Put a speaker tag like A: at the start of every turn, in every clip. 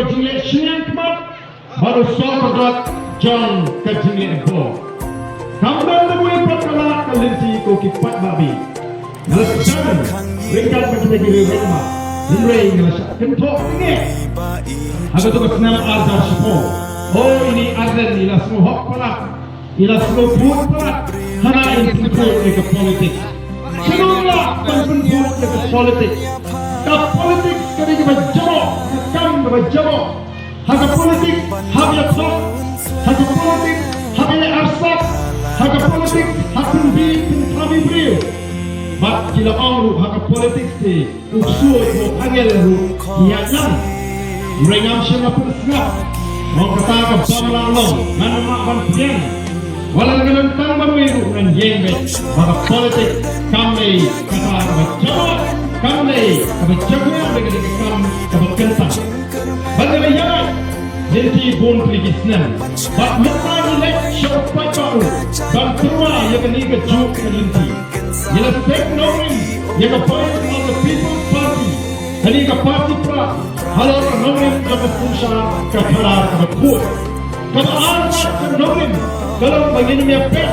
A: ke jilid Syian Kemat, baru Sokodot John ke jilid Bo. Kamdan temui perkala kelinti ko kipat babi. Nalasan, ringkat berjilid diri rumah. Lumrei ngelasak kentok ini. Agak tu kesenam Arda Syipo. Oh ini Arden ila semua hak pelak. Ila semua buat pelak. Hana yang penput ke politik. Seluruhlah penput ke politik. Ke politik kali ke berjamuk. Kam ke berjamuk. Hak politik habis sok. Hak politik habis arsap. Hak politik hak penbi pentrabi beliau. Bak kila orang hak politik si usul mo angel ru kianan. Mereka siapa pun segap. Mau kata ke bangla long, mana mak ban pian. Walau dengan tambah miru dengan jengbe, maka politik kami kata berjawab, kami berjawab dengan kami berkentang. Bagaimana ya? Jadi bon pelikisnan. Bak mentang lek syarpat baru, dan semua yang ini kejuk kelinti. Ialah teknologi yang kepada the People's Party. Ini ke parti pra. Kalau orang dapat usaha kekalahan kebut, kalau anak orang kalau begini dia pet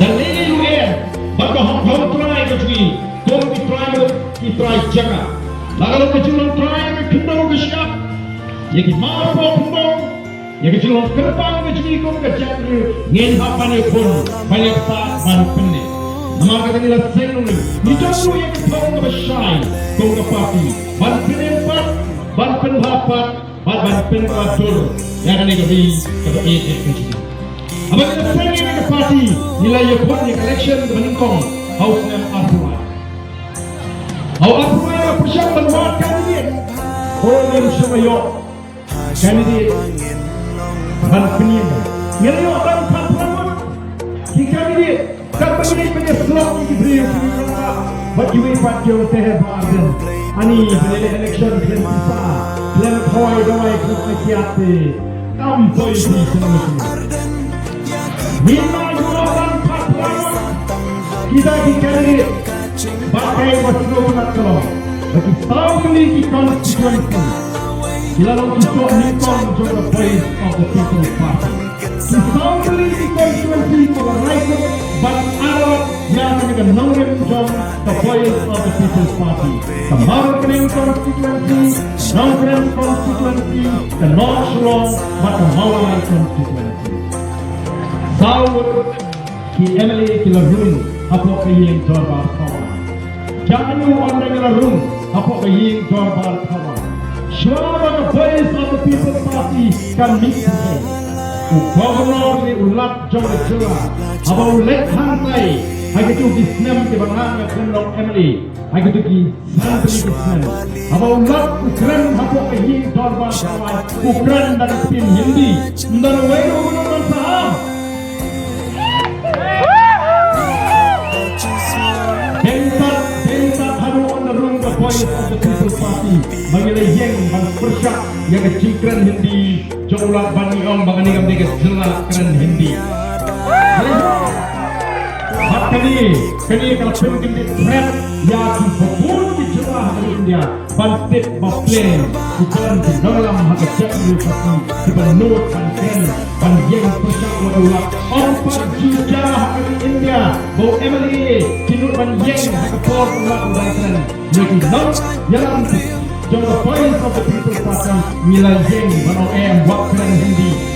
A: dan ini luar, maka orang try kecil, kau try jaga. Lalu kalau kecil try kita siap, ya kita mampu pun, ya kecil kerbang kecil kau kerja ngin apa ni pun banyak tak baru pendek. Nama kata nila senuri, ni jauh yang kau kebersai, kau kepati, ban penempat. Ban pendapat, ban pengatur yang akan diberi kepada AFNC. Apabila saya ingin ke parti, nilai yang buat di election meningkong House Name Arthur. Arthur yang persiapan buat kandidat. Orang semua yok kandidat ban penyiam. Nilai yok ban pengamat. Di kandidat, tak penyiam selong diberi bagi wifat jauh terhebat. Ani pada election dan kita dan kawai kerajaan kampoi di sana. Bila jualan pahlawan kita dikali pakai waslu nakal. Bagi tahu memiliki konstitusi. Bila orang kita nikon jodoh voice of the People's Party. Tahu memiliki konstitusi for right, but Arab yang kita nongem jom the voice of the People's Party. Kemarin konstitusi, nongem konstitusi, the North Shore, but the Maulai konstitusi. Saur ki Emily kilarun apa kayeng dorbar kawan. Jangan orang kilarun apa kayeng dorbar kawan. Suara the voice of the People's Party kan mikir. Gubernur ni ulat jom lecura. Apa ulat hantai. Hagi tu kisnem ke bangang kendong Emily. Hagi tu kisnem kisnem. Apa ulat Ukran apa kayeng dorbar kawan. Ukran dan tim Hindi. Ndar wayu menurut saham. Bensat haru on the room the voice of the People's Party. Mengenai yang persyak yang kecikran Hindi. Jauhlah bani om bangani kami kejelas keren Hindi. Mat kini kalau penting di threat yang dibobol di cerah dari India. Bantit bapleng bukan di dalam hak jatuh satu di penut banten ban yang persyak wadulah empat juta hak India. Bau Emily tinut ban yang hak por ulat ulat lagi non yang Jom the voice of the People's Party nilai yang buat keren Hindi.